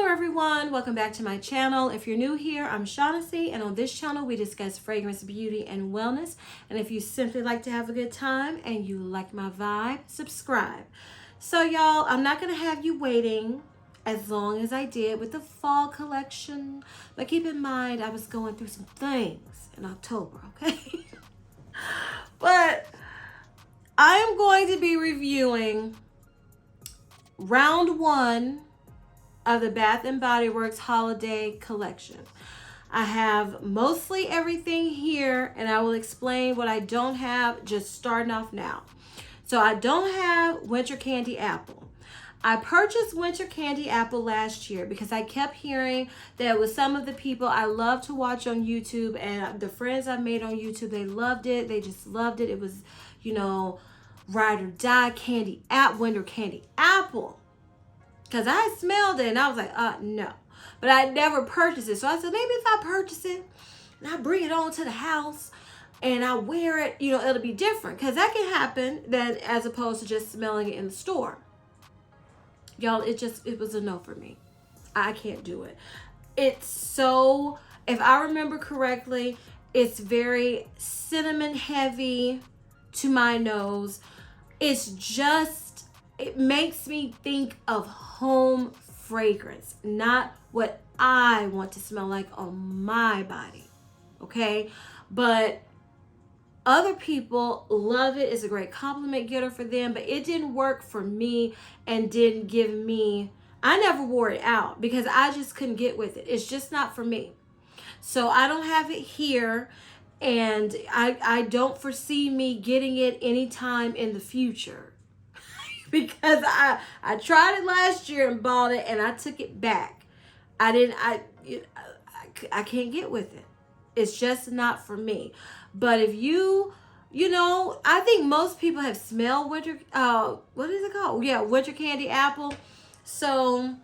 Hello everyone, welcome back to my channel. If you're new here, I'm Shaughnessy, and on this channel we discuss fragrance, beauty, and wellness. And if you simply like to have a good time and you like my vibe, subscribe. So y'all, I'm not gonna have you waiting as long as I did with the fall collection, but keep in mind I was going through some things in October, okay? But I am going to be reviewing round 1 of the Bath & Body Works holiday collection. I have mostly everything here, and I will explain what I don't have just starting off now. So I don't have Winter Candy Apple. I purchased Winter Candy Apple last year because I kept hearing that with some of the people I love to watch on YouTube, and the friends I made on YouTube, they loved it. They just loved it. It was, you know, ride or die candy at Winter Candy Apple. Because I smelled it and I was like, no. But I never purchased it. So I said, maybe if I purchase it and I bring it on to the house and I wear it, you know, it'll be different. Because that can happen that as opposed to just smelling it in the store. Y'all, it was a no for me. I can't do it. It's so, if I remember correctly, it's very cinnamon heavy to my nose. It's just, it makes me think of home fragrance, not what I want to smell like on my body, okay? But other people love it. It's a great compliment getter for them, but it didn't work for me and didn't give me, I never wore it out because I just couldn't get with it. It's just not for me. So I don't have it here, and I don't foresee me getting it anytime in the future. Because I tried it last year and bought it and I took it back. I can't get with it. It's just not for me. But if you know, I think most people have smelled winter, what is it called? Yeah, Winter Candy Apple. So,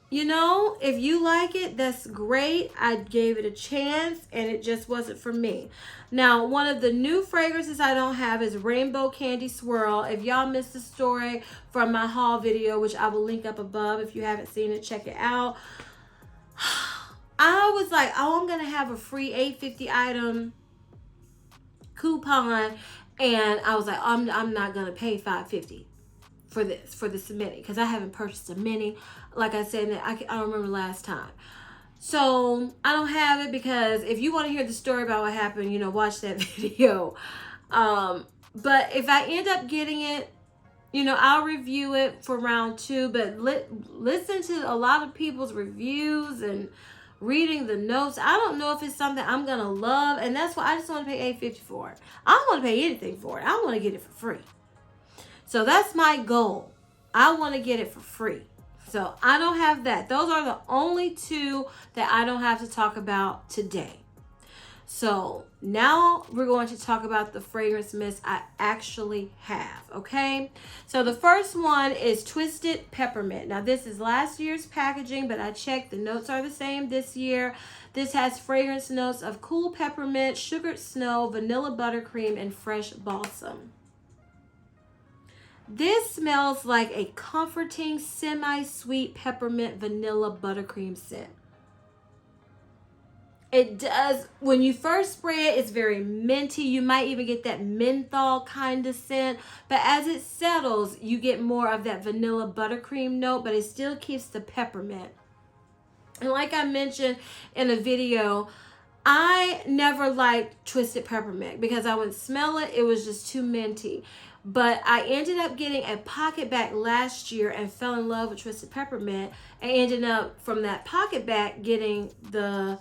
you know, if you like it, that's great. I gave it a chance and it just wasn't for me. Now, one of the new fragrances I don't have is Rainbow Candy Swirl. If y'all missed the story from my haul video, which I will link up above. If you haven't seen it, check it out. I was like, oh, I'm going to have a free $8.50 item coupon. And I was like, I'm not going to pay $5.50 for this mini, because I haven't purchased a mini. Like I said, I don't remember last time. So I don't have it, because if you want to hear the story about what happened, you know, watch that video. But if I end up getting it, you know, I'll review it for round 2. But listen to a lot of people's reviews and reading the notes. I don't know if it's something I'm going to love. And that's why I just want to pay $8.50 for it. I don't want to pay anything for it. I want to get it for free. So that's my goal. I want to get it for free. So I don't have that. Those are the only 2 that I don't have to talk about today. So now we're going to talk about the fragrance mist I actually have, okay? So the first one is Twisted Peppermint. Now this is last year's packaging, but I checked, the notes are the same this year. This has fragrance notes of cool peppermint, sugared snow, vanilla buttercream, and fresh balsam. This smells like a comforting, semi-sweet peppermint vanilla buttercream scent. It does, when you first spray it, it's very minty. You might even get that menthol kind of scent. But as it settles, you get more of that vanilla buttercream note, but it still keeps the peppermint. And like I mentioned in a video, I never liked Twisted Peppermint because I would smell it. It was just too minty. But I ended up getting a pocket back last year and fell in love with Twisted Peppermint, and ended up from that pocket back getting the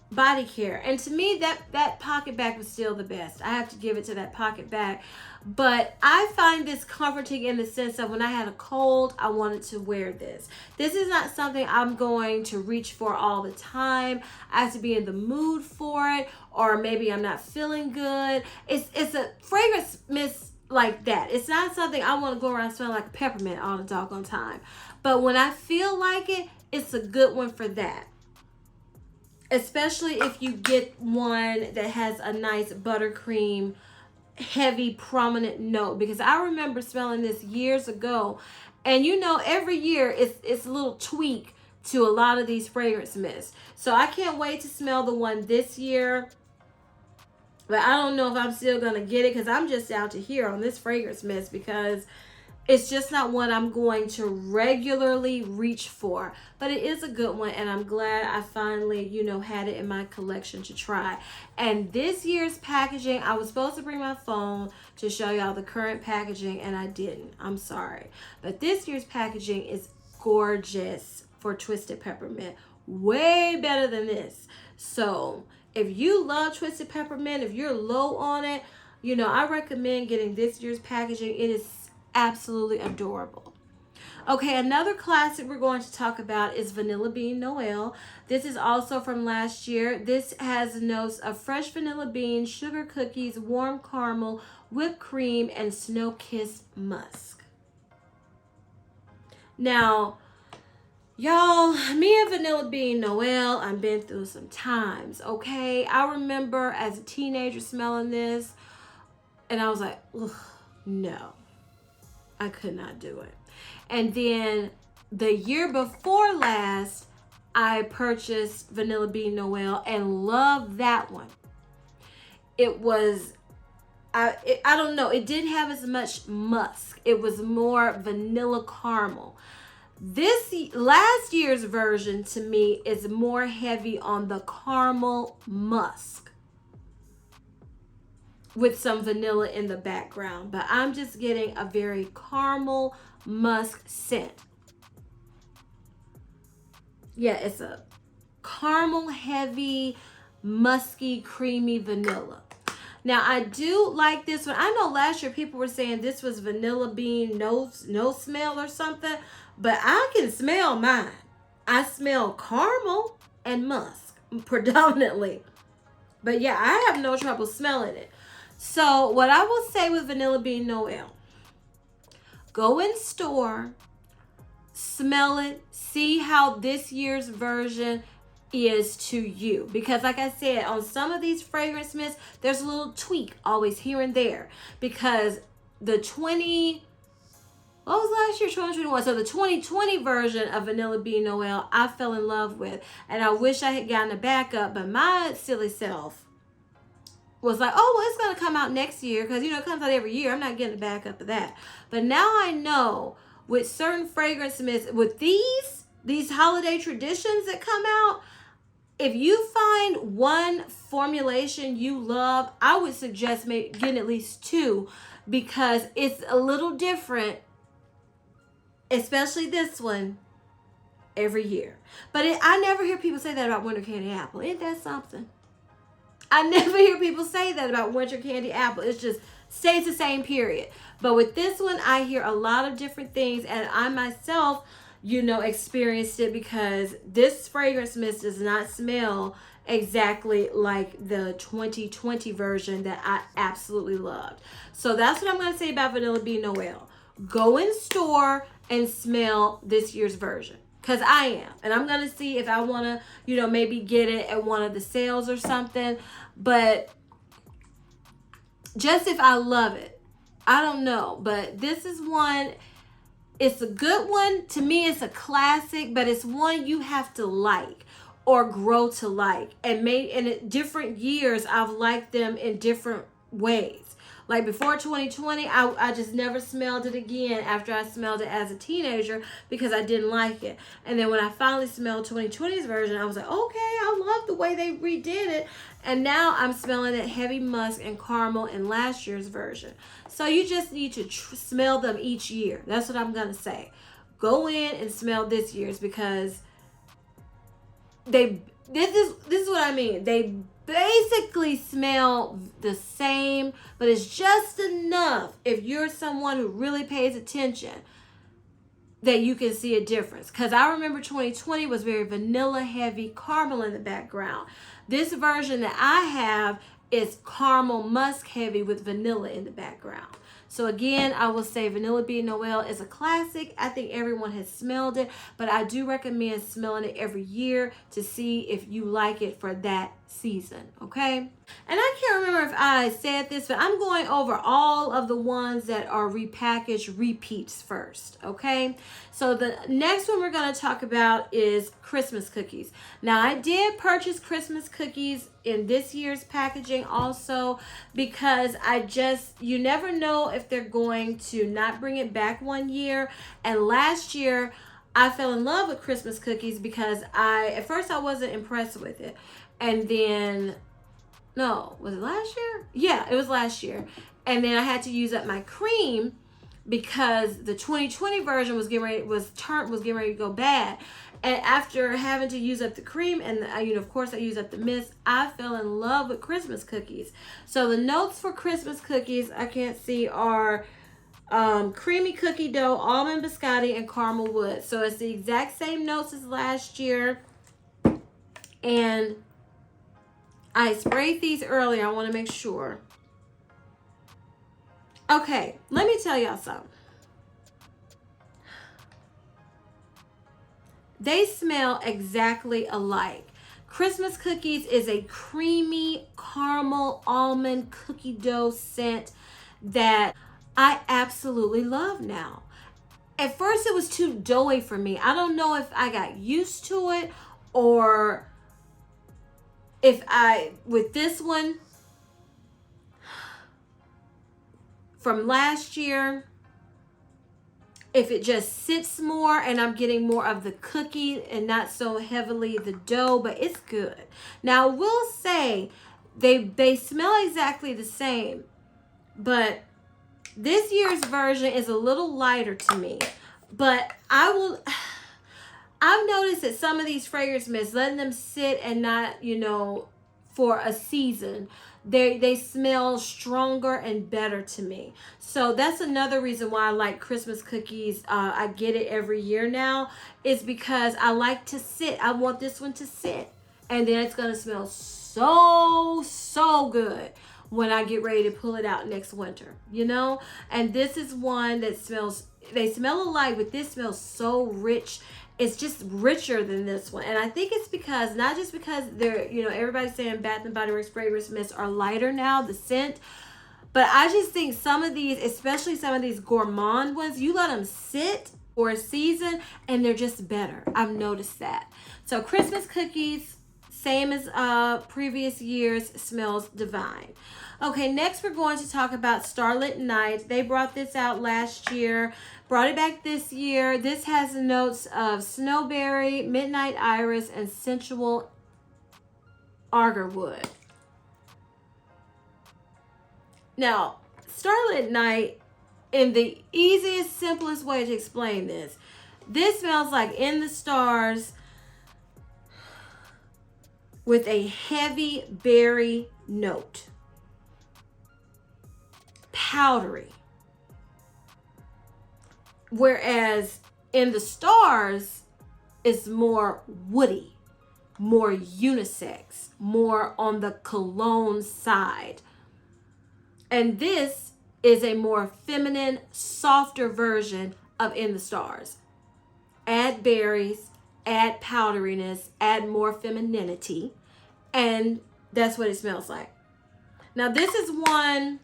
body care. And to me, that pocket back was still the best. I have to give it to that pocket back. But I find this comforting in the sense of when I had a cold, I wanted to wear this. This is not something I'm going to reach for all the time. I have to be in the mood for it, or maybe I'm not feeling good. It's a fragrance mist like that. It's not something I want to go around smelling like peppermint all the doggone time. But when I feel like it, it's a good one for that. Especially if you get one that has a nice buttercream, heavy, prominent note. Because I remember smelling this years ago. And you know, every year it's a little tweak to a lot of these fragrance mists. So I can't wait to smell the one this year. But I don't know if I'm still going to get it because I'm just out to here on this fragrance mist because it's just not one I'm going to regularly reach for. But it is a good one, and I'm glad I finally, had it in my collection to try. And this year's packaging, I was supposed to bring my phone to show y'all the current packaging, and I didn't. I'm sorry. But this year's packaging is gorgeous for Twisted Peppermint. Way better than this. So if you love Twisted Peppermint, if you're low on it, I recommend getting this year's packaging. It is absolutely adorable. Okay, another classic we're going to talk about is Vanilla Bean Noel. This is also from last year. This has notes of fresh vanilla beans, sugar cookies, warm caramel, whipped cream, and snow-kissed musk. Now, y'all, me and Vanilla Bean Noel, I've been through some times, okay? I remember as a teenager smelling this, and I was like, ugh, no. I could not do it. And then the year before last, I purchased Vanilla Bean Noel and loved that one. It was, I don't know, it didn't have as much musk. It was more vanilla caramel. This last year's version to me is more heavy on the caramel musk with some vanilla in the background, but I'm just getting a very caramel musk scent. Yeah, it's a caramel heavy, musky, creamy vanilla. Now I do like this one. I know last year people were saying this was vanilla bean no smell or something, but I can smell mine. I smell caramel and musk predominantly. But yeah, I have no trouble smelling it. So what I will say with Vanilla Bean Noel, go in store, smell it, see how this year's version is to you. Because like I said, on some of these fragrance mists, there's a little tweak always here and there. Because the what was last year? 2021. So the 2020 version of Vanilla Bean Noel, I fell in love with. And I wish I had gotten a backup, but my silly self was like, oh, well, it's going to come out next year because, it comes out every year. I'm not getting a backup of that. But now I know with certain fragrance mists, with these holiday traditions that come out, if you find one formulation you love, I would suggest maybe getting at least two because it's a little different, especially this one, every year. But I never hear people say that about Winter Candy Apple. Ain't that something? I never hear people say that about Winter Candy Apple. It's just stays the same, period. But with this one, I hear a lot of different things, and I myself, experienced it because this fragrance mist does not smell exactly like the 2020 version that I absolutely loved. So that's what I'm going to say about Vanilla Bean Noel. Go in store and smell this year's version. Because I am. And I'm going to see if I want to, maybe get it at one of the sales or something. But just if I love it. I don't know. But this is one. It's a good one. To me, it's a classic. But it's one you have to like or grow to like. And maybe in different years, I've liked them in different ways. Like before 2020, I just never smelled it again after I smelled it as a teenager because I didn't like it. And then when I finally smelled 2020's version, I was like, okay, I love the way they redid it. And now I'm smelling that heavy musk and caramel in last year's version. So you just need to smell them each year. That's what I'm going to say. Go in and smell this year's because this is what I mean. They basically smell the same, but it's just enough if you're someone who really pays attention that you can see a difference. Because I remember 2020 was very vanilla heavy, caramel in the background. This version that I have is caramel musk heavy with vanilla in the background. So again, I will say Vanilla Bean Noel is a classic. I think everyone has smelled it, but I do recommend smelling it every year to see if you like it for that season, okay? And I can't remember if I said this, but I'm going over all of the ones that are repackaged repeats first, okay? So the next one we're going to talk about is Christmas cookies. Now, I did purchase Christmas cookies in this year's packaging also because you never know if they're going to not bring it back one year. And last year, I fell in love with Christmas cookies because at first I wasn't impressed with it. And then, no, was it last year? Yeah, it was last year. And then I had to use up my cream because the 2020 version was getting ready to go bad. And after having to use up the cream and of course I used up the mist, I fell in love with Christmas cookies. So the notes for Christmas cookies I can't see are creamy cookie dough, almond biscotti, and caramel wood. So it's the exact same notes as last year. And I sprayed these earlier. I want to make sure. Okay, let me tell y'all something. They smell exactly alike. Christmas cookies is a creamy caramel almond cookie dough scent that I absolutely love now. At first it was too doughy for me. I don't know if I got used to it or if with this one from last year, if it just sits more and I'm getting more of the cookie and not so heavily the dough, but it's good. Now, I will say they smell exactly the same, but this year's version is a little lighter to me. But I've noticed that some of these fragrance mists, letting them sit and not, for a season, they smell stronger and better to me. So that's another reason why I like Christmas cookies. I get it every year now, is because I like to sit. I want this one to sit. And then it's going to smell so good when I get ready to pull it out next winter, And this is one that they smell alike, but this smells so rich. It's just richer than this one. And I think it's because, not just because they're, everybody's saying Bath & Body Works fragrance mists are lighter now, the scent. But I just think some of these, especially some of these gourmand ones, you let them sit for a season and they're just better. I've noticed that. So Christmas cookies, same as previous years, smells divine. Okay, next we're going to talk about Starlet Night. They brought this out last year, brought it back this year. This has notes of snowberry, midnight iris, and sensual agarwood. Now, Starlet Night, in the easiest, simplest way to explain this smells like In the Stars with a heavy berry note. Powdery. Whereas In the Stars is more woody, more unisex, more on the cologne side. And this is a more feminine, softer version of In the Stars. Add berries, add powderiness, add more femininity, and that's what it smells like. Now this is one,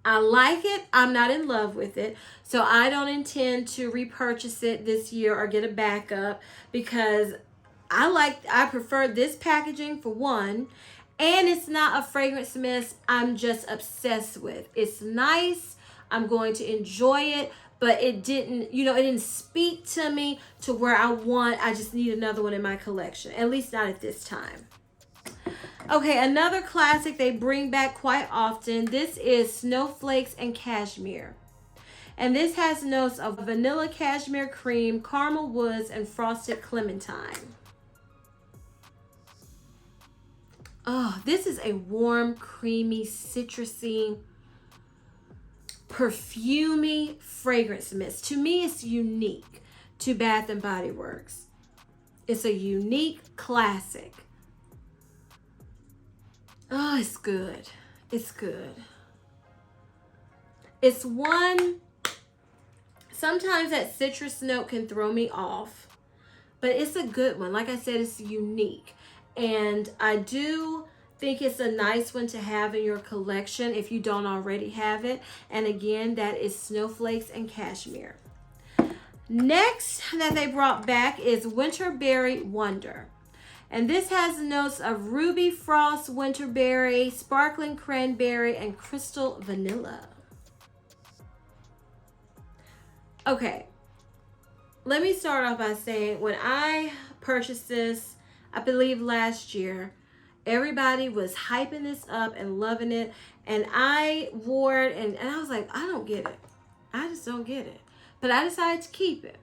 I like it. I'm not in love with it. So I don't intend to repurchase it this year or get a backup because I prefer this packaging for one. And it's not a fragrance mist I'm just obsessed with. It's nice. I'm going to enjoy it. But it didn't, it didn't speak to me to where I just need another one in my collection. At least not at this time. Okay, another classic they bring back quite often. This is Snowflakes and Cashmere. And this has notes of vanilla cashmere cream, caramel woods, and frosted clementine. Oh, this is a warm, creamy, citrusy, perfumey fragrance mist. To me, it's unique to Bath & Body Works. It's a unique classic. Oh, it's good. It's good. It's one, sometimes that citrus note can throw me off, but it's a good one. Like I said, it's unique. And I do think it's a nice one to have in your collection if you don't already have it. And again, that is Snowflakes and Cashmere. Next that they brought back is Winterberry Wonder. And this has notes of ruby frost, winterberry, sparkling cranberry, and crystal vanilla. Okay, let me start off by saying when I purchased this, I believe last year, everybody was hyping this up and loving it. And I wore it and I was like, I don't get it. I just don't get it. But I decided to keep it.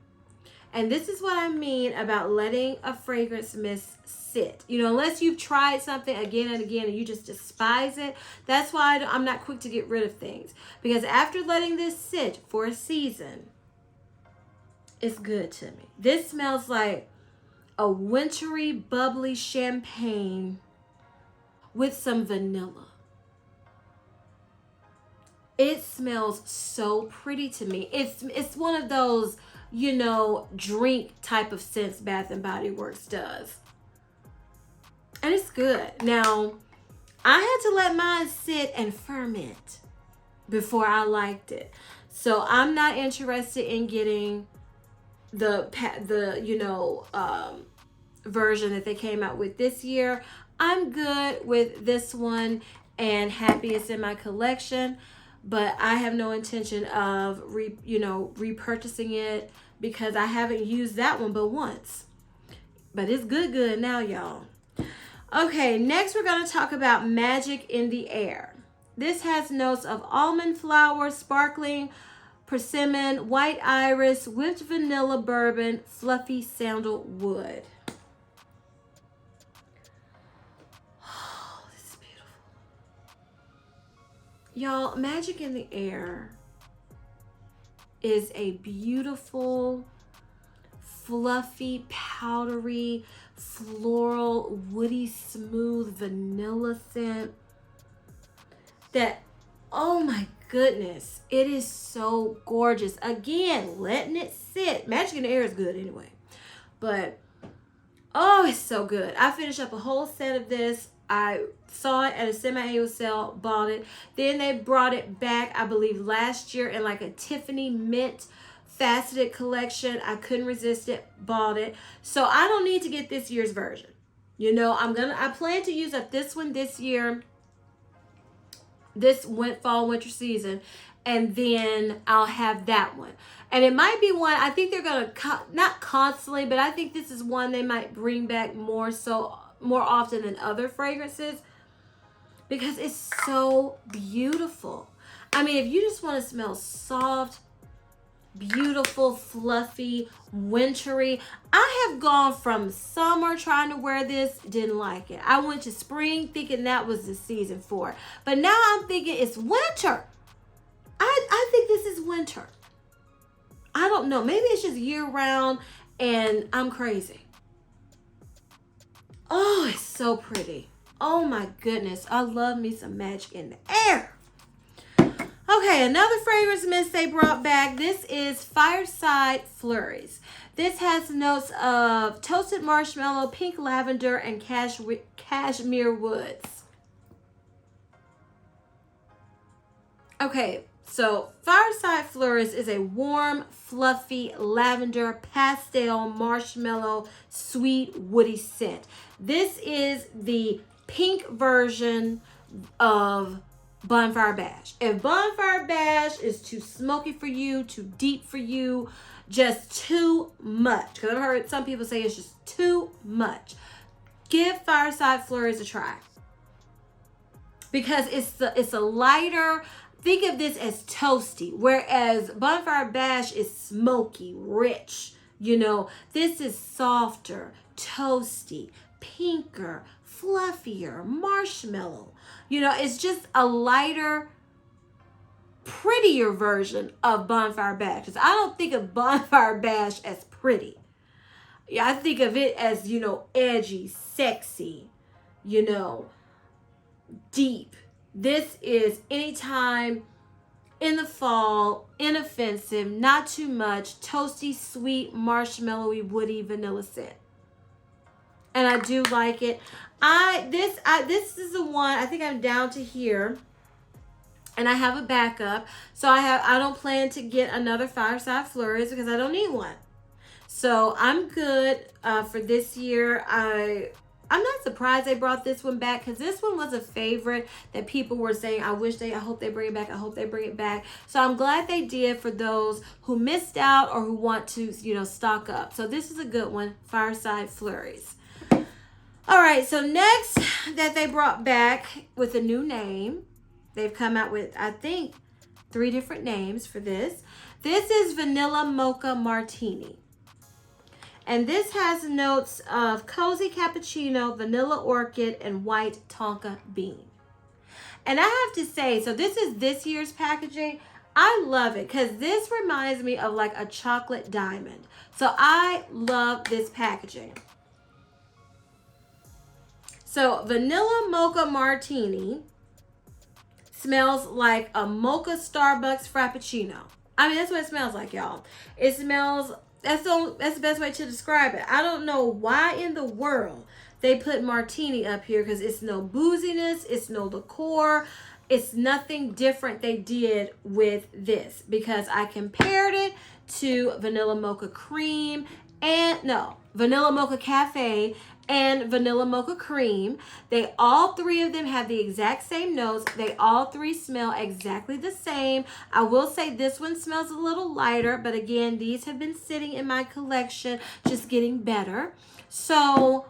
And this is what I mean about letting a fragrance mist sit. You know, unless you've tried something again and again and you just despise it. That's why I'm not quick to get rid of things. Because after letting this sit for a season, it's good to me. This smells like a wintry, bubbly champagne with some vanilla. It smells so pretty to me. It's one of those, you know, drink type of scents Bath and Body Works does. And it's good. Now, I had to let mine sit and ferment before I liked it. So I'm not interested in getting the version that they came out with this year. I'm good with this one and happy it's in my collection. But I have no intention of repurchasing it because I haven't used that one but once. But it's good now, y'all. Okay, next we're going to talk about Magic in the Air. This has notes of almond flour, sparkling persimmon, white iris, whipped vanilla bourbon, fluffy sandalwood. Y'all, Magic in the Air is a beautiful, fluffy, powdery, floral, woody, smooth vanilla scent that, oh my goodness, it is so gorgeous. Again, letting it sit. Magic in the Air is good anyway. But, oh, it's so good. I finished up a whole set of this. I saw it at a semi-annual sale, bought it. Then they brought it back, I believe, last year in like a Tiffany mint faceted collection. I couldn't resist it, bought it. So I don't need to get this year's version. You know, I plan to use up this one this year, this fall winter season, and then I'll have that one. And it might be one, I think they're going to, not constantly, but I think this is one they might bring back more often than other fragrances because it's so beautiful. I mean, if you just want to smell soft, beautiful, fluffy, wintry. I have gone from summer trying to wear this, didn't like it. I went to spring thinking that was the season for it. But now I'm thinking it's winter. I think this is winter. I don't know. Maybe it's just year round and I'm crazy. Oh, it's so pretty. Oh my goodness. I love me some Magic in the Air. Okay, another fragrance mist they brought back. This is Fireside Flurries. This has notes of toasted marshmallow, pink lavender, and cashmere woods. Okay, so Fireside Flurries is a warm, fluffy lavender, pastel, marshmallow, sweet, woody scent. This is the pink version of Bonfire Bash. If Bonfire Bash is too smoky for you, too deep for you, just too much, because I've heard some people say it's just too much, give Fireside Flurries a try. Because it's a lighter, think of this as toasty, whereas Bonfire Bash is smoky, rich. You know, this is softer, toasty, pinker, fluffier, marshmallow. You know, it's just a lighter, prettier version of Bonfire Bash. Because I don't think of Bonfire Bash as pretty. Yeah, I think of it as, you know, edgy, sexy, you know, deep. This is anytime in the fall, inoffensive, not too much, toasty, sweet, marshmallowy, woody, vanilla scent. and I do like it. This is the one, I think I'm down to here. And I have a backup. So I don't plan to get another Fireside Flurries because I don't need one. So I'm good for this year. I'm not surprised they brought this one back because this one was a favorite that people were saying, I hope they bring it back. I hope they bring it back. So I'm glad they did for those who missed out or who want to, stock up. So this is a good one, Fireside Flurries. All right, so next that they brought back with a new name, they've come out with, I think, 3 different names for this. This is Vanilla Mocha Martini. And this has notes of cozy cappuccino, vanilla orchid, and white tonka bean. And I have to say, so this is this year's packaging. I love it because this reminds me of like a chocolate diamond. So I love this packaging. So Vanilla Mocha Martini smells like a mocha Starbucks Frappuccino. I mean, that's what it smells like, y'all. It smells... That's the best way to describe it. I don't know why in the world they put Martini up here because it's no booziness, it's no liqueur, it's nothing different they did with this because I compared it to Vanilla Mocha Cream Vanilla Mocha Cafe and Vanilla Mocha Cream. All 3 of them have the exact same notes. They all 3 smell exactly the same. I will say this one smells a little lighter, but again, these have been sitting in my collection, just getting better. So,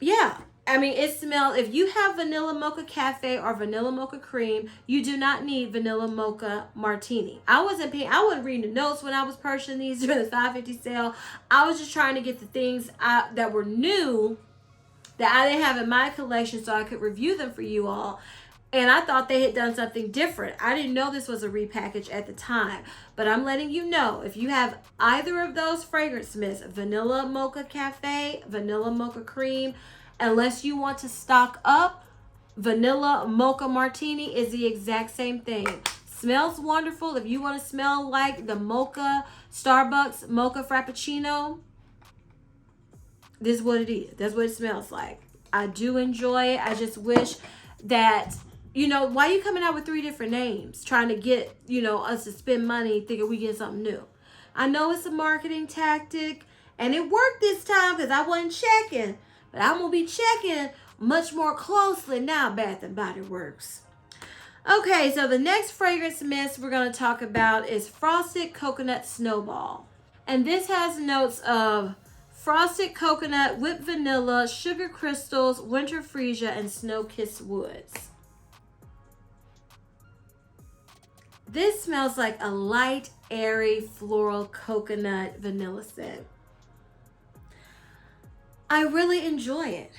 yeah. I mean, it smells, if you have Vanilla Mocha Cafe or Vanilla Mocha Cream, you do not need Vanilla Mocha Martini. I wasn't reading the notes when I was purchasing these during the $5.50 sale. I was just trying to get the things that were new that I didn't have in my collection so I could review them for you all. And I thought they had done something different. I didn't know this was a repackage at the time. But I'm letting you know, if you have either of those fragrance mists, Vanilla Mocha Cafe, Vanilla Mocha Cream, unless you want to stock up, Vanilla Mocha Martini is the exact same thing. Smells wonderful. If you want to smell like the Mocha Starbucks Mocha Frappuccino, this is what it is. That's what it smells like. I do enjoy it. I just wish that, why are you coming out with 3 different names? Trying to get, us to spend money thinking we get something new. I know it's a marketing tactic, and it worked this time because I wasn't checking. But I'm going to be checking much more closely now, Bath & Body Works. Okay, so the next fragrance mist we're going to talk about is Frosted Coconut Snowball. And this has notes of frosted coconut, whipped vanilla, sugar crystals, winter freesia, and snow-kissed woods. This smells like a light, airy, floral coconut vanilla scent. I really enjoy it.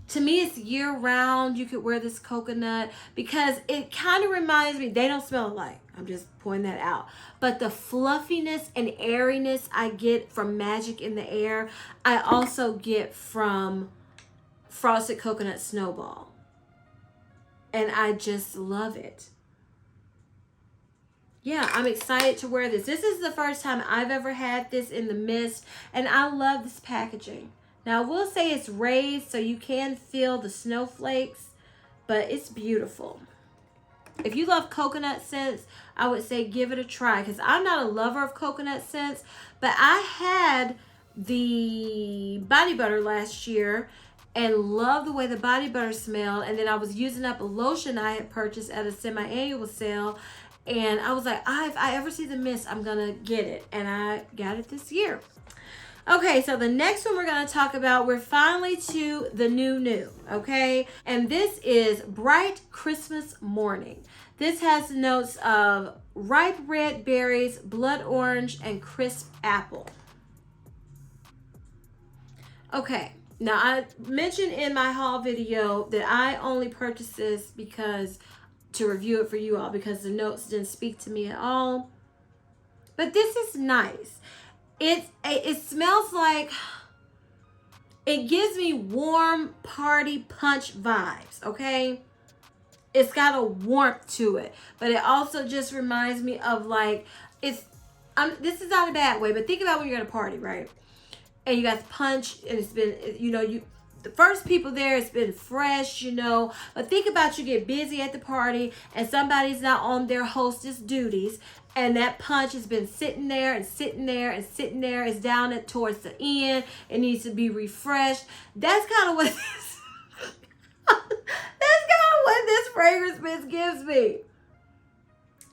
To me, it's year-round. You could wear this coconut because it kind of reminds me, they don't smell alike. I'm just pointing that out. But the fluffiness and airiness I get from Magic in the Air, I also get from Frosted Coconut Snowball. And I just love it. Yeah, I'm excited to wear this. This is the first time I've ever had this in the mist, and I love this packaging. Now, I will say it's raised so you can feel the snowflakes, but it's beautiful. If you love coconut scents, I would say give it a try because I'm not a lover of coconut scents, but I had the body butter last year and loved the way the body butter smelled, and then I was using up a lotion I had purchased at a semi-annual sale. And I was like, if I ever see the mist, I'm going to get it. And I got it this year. Okay, so the next one we're going to talk about, we're finally to the new, okay? And this is Bright Christmas Morning. This has notes of ripe red berries, blood orange, and crisp apple. Okay, now I mentioned in my haul video that I only purchased this to review it for you all because the notes didn't speak to me at all. But this is nice. It smells like, it gives me warm party punch vibes, okay? It's got a warmth to it, but it also just reminds me of like, this is not a bad way, but think about when you're at a party, right? and you got punch, and it's been, the first people there, it's been fresh, but think about, you get busy at the party and somebody's not on their hostess duties, and that punch has been sitting there and sitting there and sitting there. It's down at towards the end. It needs to be refreshed. That's kind of what this that's kind of what this fragrance mist gives me.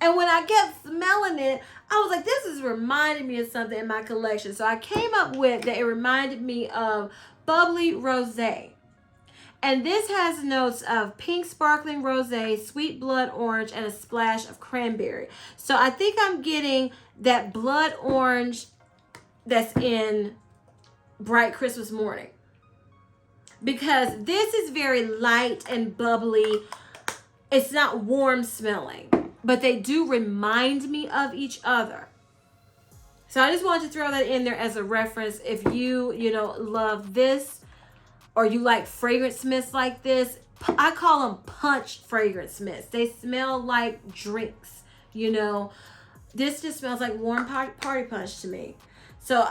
And when I kept smelling it, I was like, this is reminding me of something in my collection. So I came up with that it reminded me of bubbly rosé. And this has notes of pink sparkling rosé, sweet blood orange, and a splash of cranberry. So I think I'm getting that blood orange that's in Bright Christmas Morning. Because this is very light and bubbly. It's not warm smelling, but they do remind me of each other. So I just wanted to throw that in there as a reference. If you love this, or you like fragrance mists like this, I call them punch fragrance mists. They smell like drinks, This just smells like warm party punch to me. So,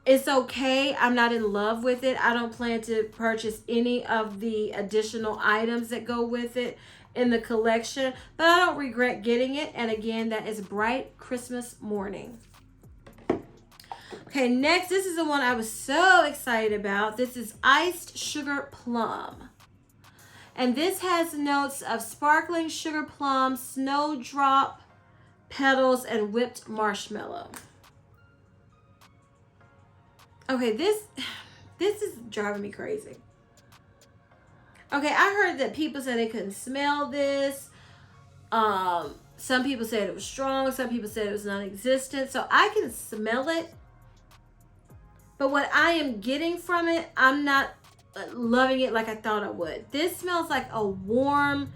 it's okay. I'm not in love with it. I don't plan to purchase any of the additional items that go with it in the collection, but I don't regret getting it. And again, that is Bright Christmas Morning. Okay, next, this is the one I was so excited about. This is Iced Sugar Plum. And this has notes of sparkling sugar plum, snowdrop petals, and whipped marshmallow. Okay, this is driving me crazy. Okay, I heard that people said they couldn't smell this. Some people said it was strong. Some people said it was non-existent. So I can smell it. But what I am getting from it, I'm not loving it like I thought I would. This smells like a warm,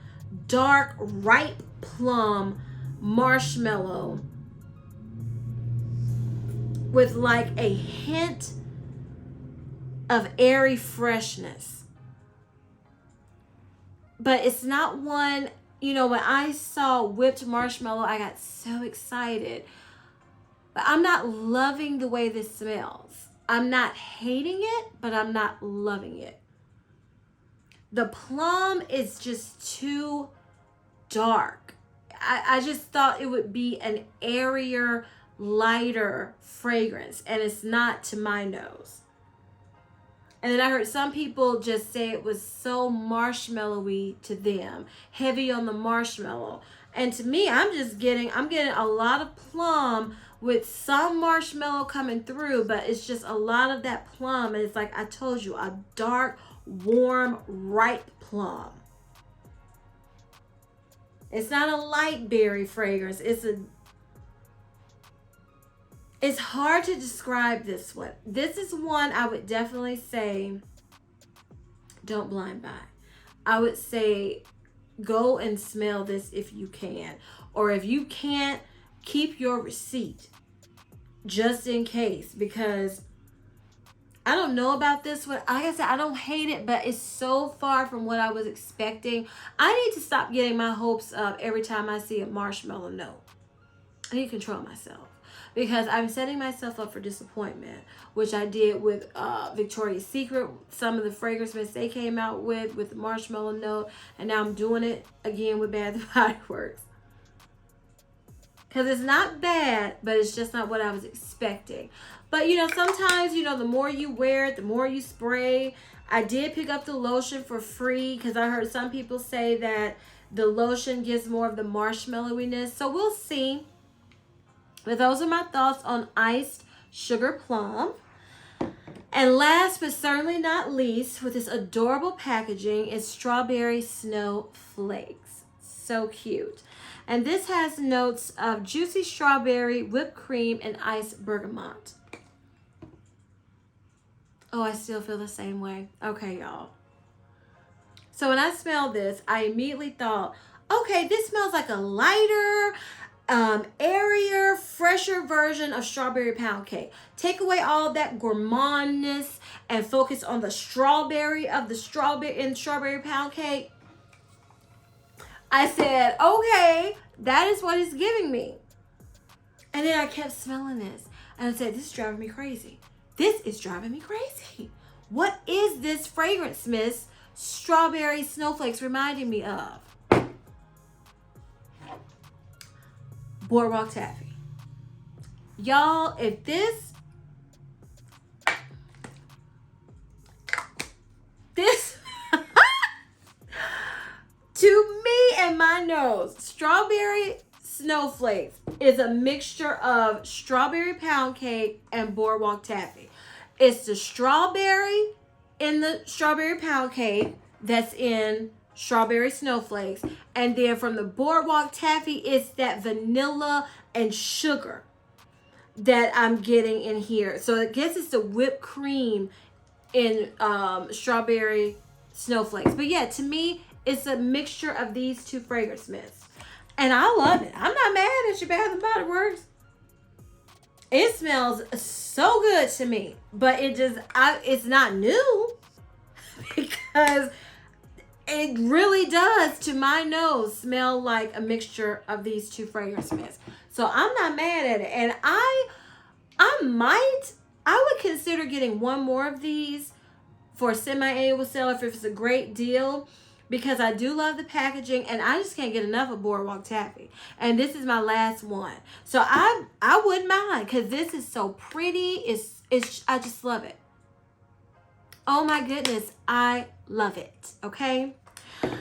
dark, ripe plum marshmallow with like a hint of airy freshness. But it's not one, when I saw whipped marshmallow, I got so excited. But I'm not loving the way this smells. I'm not hating it, but I'm not loving it. The plum is just too dark. I just thought it would be an airier, lighter fragrance, and it's not to my nose. And then I heard some people just say it was so marshmallowy to them, heavy on the marshmallow. And to me, I'm getting a lot of plum with some marshmallow coming through, but it's just a lot of that plum. And it's like I told you, a dark, warm, ripe plum. It's not a light berry fragrance. It's hard to describe this one. This is one I would definitely say don't blind buy. I would say go and smell this if you can. Or if you can't, keep your receipt just in case, because I don't know about this one. Like I said, I don't hate it, but it's so far from what I was expecting. I need to stop getting my hopes up every time I see a marshmallow note. I need to control myself, because I'm setting myself up for disappointment, which I did with Victoria's Secret. Some of the fragrance mints they came out with the marshmallow note, and now I'm doing it again with Bath & Body Works. Because it's not bad, but it's just not what I was expecting. But, sometimes, the more you wear it, the more you spray. I did pick up the lotion for free because I heard some people say that the lotion gives more of the marshmallowiness. So we'll see. But those are my thoughts on Iced Sugar Plum. And last but certainly not least, with this adorable packaging, is Strawberry Snowflakes. So cute. And this has notes of juicy strawberry, whipped cream, and iced bergamot. Oh, I still feel the same way. Okay, y'all. So when I smelled this, I immediately thought, okay, this smells like a lighter, airier, fresher version of strawberry pound cake. Take away all that gourmandness and focus on the strawberry of the strawberry pound cake. I said, okay, that is what it's giving me. And then I kept smelling this. And I said, this is driving me crazy. This is driving me crazy. What is this fragrance mist strawberry snowflakes reminding me of? Boardwalk Taffy. Y'all, if this to me and my nose, strawberry snowflakes is a mixture of strawberry pound cake and boardwalk taffy. It's the strawberry in the strawberry pound cake that's in strawberry snowflakes, and then from the boardwalk taffy, it's that vanilla and sugar that I'm getting in here. So I guess it's the whipped cream in strawberry snowflakes. But yeah, to me, it's a mixture of these two fragrance mists. And I love it. I'm not mad at your Bath and Body Works. It smells so good to me. But it's not new. Because it really does, to my nose, smell like a mixture of these two fragrance mists. So I'm not mad at it. And I would consider getting one more of these for a semi-annual sale if it's a great deal, because I do love the packaging and I just can't get enough of Boardwalk Taffy. And this is my last one. So I wouldn't mind, because this is so pretty. I just love it. Oh my goodness, I love it. Okay?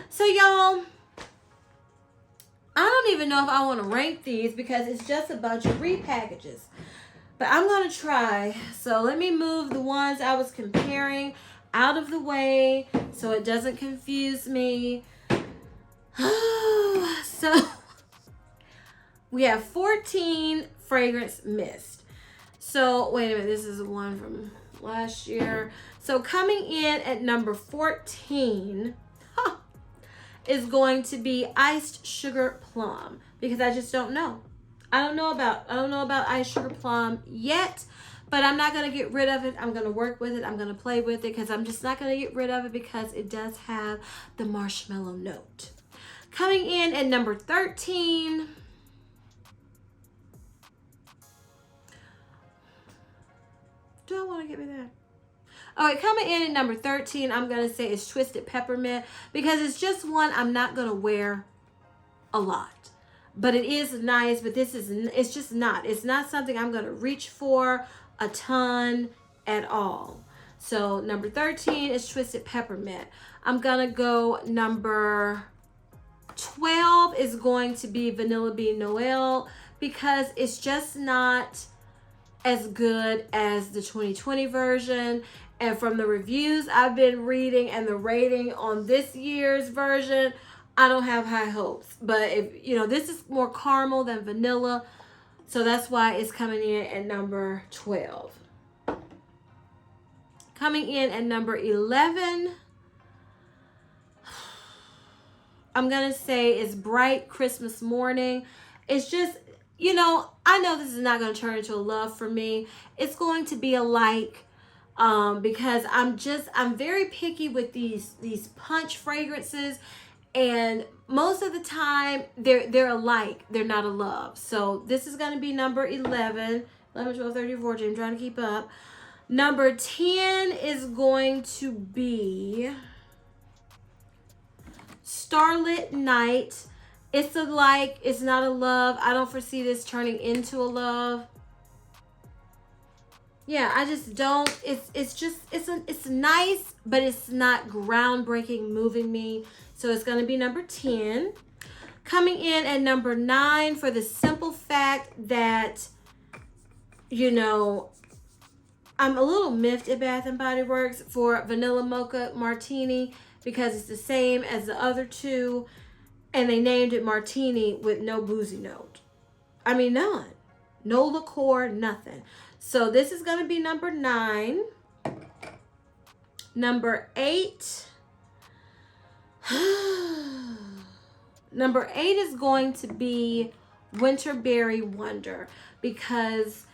So y'all, I don't even know if I want to rank these because it's just a bunch of repackages. But I'm going to try. So let me move the ones I was comparing out of the way so it doesn't confuse me. So we have 14 fragrance mist. So wait a minute, this is the one from last year. So coming in at number 14 is going to be Iced Sugar Plum, because I just don't know. I don't know about Iced Sugar Plum yet, but I'm not going to get rid of it. I'm going to work with it. I'm going to play with it, because I'm just not going to get rid of it because it does have the marshmallow note. Coming in at number 13. Do I want to get rid of that? All right, coming in at number 13, I'm going to say is Twisted Peppermint, because it's just one I'm not going to wear a lot. But it is nice, but it's just not. It's not something I'm going to reach for a ton at all. So number 13 is Twisted Peppermint. I'm going to go number 12 is going to be Vanilla Bean Noel, because it's just not as good as the 2020 version. And from the reviews I've been reading and the rating on this year's version, I don't have high hopes. But this is more caramel than vanilla. So that's why it's coming in at number 12. Coming in at number 11, I'm going to say is Bright Christmas Morning. It's just, I know this is not going to turn into a love for me. It's going to be a like. Because I'm very picky with these punch fragrances, and most of the time they're alike. They're not a love. So this is going to be number 11, 12, 13, 14. I'm trying to keep up. Number 10 is going to be Starlet Night. It's a like, it's not a love. I don't foresee this turning into a love. Yeah, I just don't. It's nice, but it's not groundbreaking, moving me. So it's going to be number 10. Coming in at number 9 for the simple fact that, I'm a little miffed at Bath and Body Works for Vanilla Mocha Martini, because it's the same as the other two, and they named it Martini with no boozy note. I mean, none. No liqueur, nothing. So this is going to be number 9. Number 8. Number 8 is going to be Winterberry Wonder, because,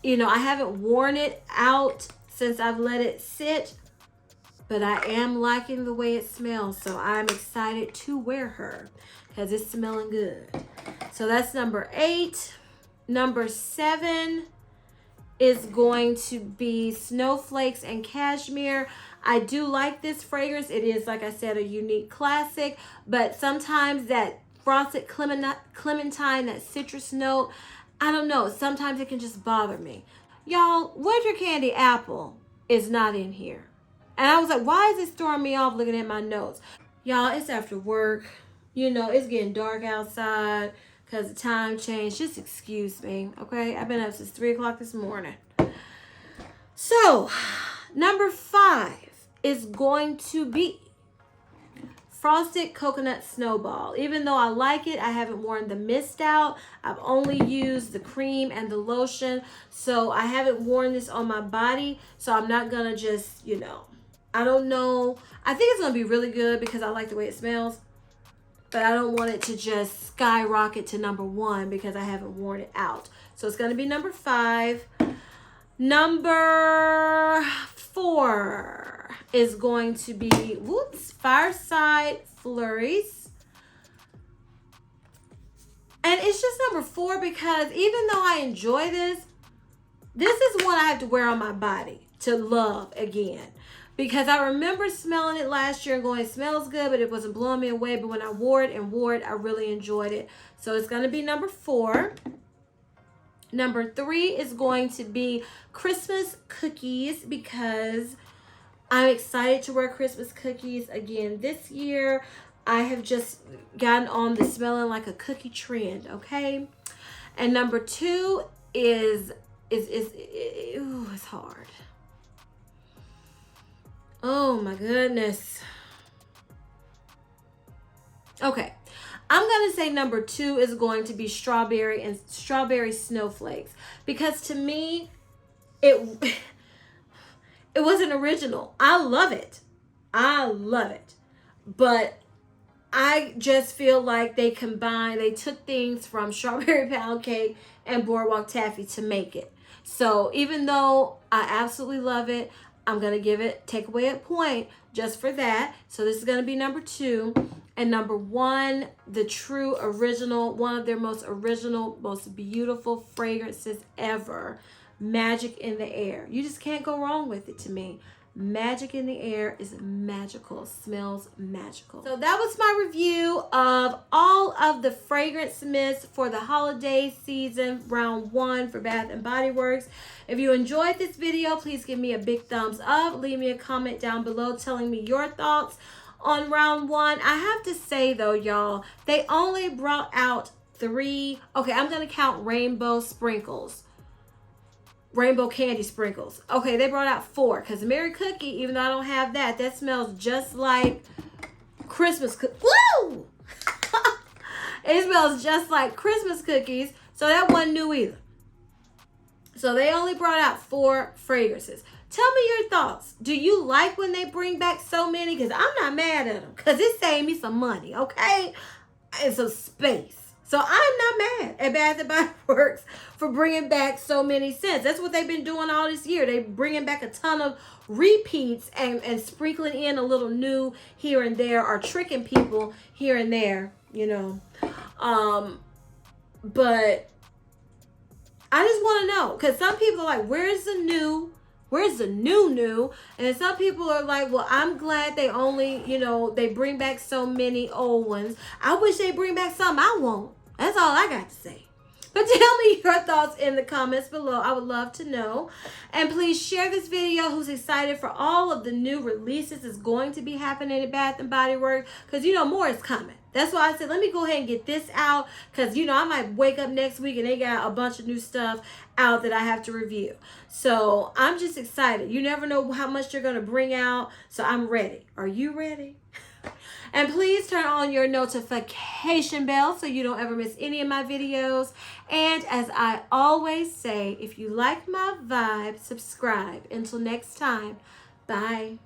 I haven't worn it out since I've let it sit, but I am liking the way it smells. So I'm excited to wear her because it's smelling good. So that's number 8. Number 7 is going to be Snowflakes and Cashmere. I do like this fragrance. It is, like I said, a unique classic, but sometimes that frosted clementine, that citrus note, I don't know, sometimes it can just bother me. Y'all, winter candy apple is not in here. And I was like, why is it throwing me off looking at my notes? Y'all, it's after work. You know, it's getting dark outside because the time changed. Just excuse me, okay? I've been up since 3 o'clock this morning. So, number 5 is going to be Frosted Coconut Snowball. Even though I like it, I haven't worn the mist out. I've only used the cream and the lotion. So I haven't worn this on my body. So I'm not going to just, you know, I don't know. I think it's going to be really good because I like the way it smells. But I don't want it to just skyrocket to number 1 because I haven't worn it out. So it's going to be number 5. Number 4 is going to be, Fireside Flurries. And it's just number 4 because even though I enjoy this is one I have to wear on my body to love again. Because I remember smelling it last year and going, it smells good, but it wasn't blowing me away. But when I wore it, I really enjoyed it. So it's going to be number 4. Number 3 is going to be Christmas cookies because I'm excited to wear Christmas cookies again this year. I have just gotten on the smelling like a cookie trend, okay? And number 2 is it's hard. Oh my goodness. Okay. I'm going to say number 2 is going to be strawberry snowflakes because to me it wasn't original. I love it. But I just feel like they took things from strawberry pound cake and boardwalk taffy to make it. So even though I absolutely love it, I'm going to take away a point just for that. So this is going to be number 2. And number 1, the true original, one of their most original, most beautiful fragrances ever, Magic in the Air. You just can't go wrong with it to me. Magic in the Air is magical, smells magical. So that was my review of all of the fragrance mists for the holiday season, round 1 for Bath & Body Works. If you enjoyed this video, please give me a big thumbs up. Leave me a comment down below telling me your thoughts on round 1. I have to say though, y'all, they only brought out 3. Okay, I'm going to count rainbow sprinkles. Rainbow candy sprinkles. Okay, they brought out 4 because Merry Cookie, even though I don't have that, that smells just like Christmas cookies. Woo! It smells just like Christmas cookies, so that wasn't new either. So they only brought out 4 fragrances. Tell me your thoughts. Do you like when they bring back so many? Because I'm not mad at them because it saved me some money, okay? And some space. So I'm not mad at Bath & Body Works for bringing back so many scents. That's what they've been doing all this year. They bringing back a ton of repeats and sprinkling in a little new here and there or tricking people here and there, you know. But I just want to know because some people are like, where's the new? Where's the new? And some people are like, well, I'm glad they only, you know, they bring back so many old ones. I wish they bring back some I won't. That's all I got to say. But tell me your thoughts in the comments below. I would love to know. And please share this video who's excited for all of the new releases that's going to be happening at Bath & Body Works. Because, you know, more is coming. That's why I said, let me go ahead and get this out. Because, you know, I might wake up next week and they got a bunch of new stuff out that I have to review. So I'm just excited. You never know how much you're going to bring out. So I'm ready. Are you ready? And please turn on your notification bell so you don't ever miss any of my videos. And as I always say, if you like my vibe, subscribe. Until next time, bye.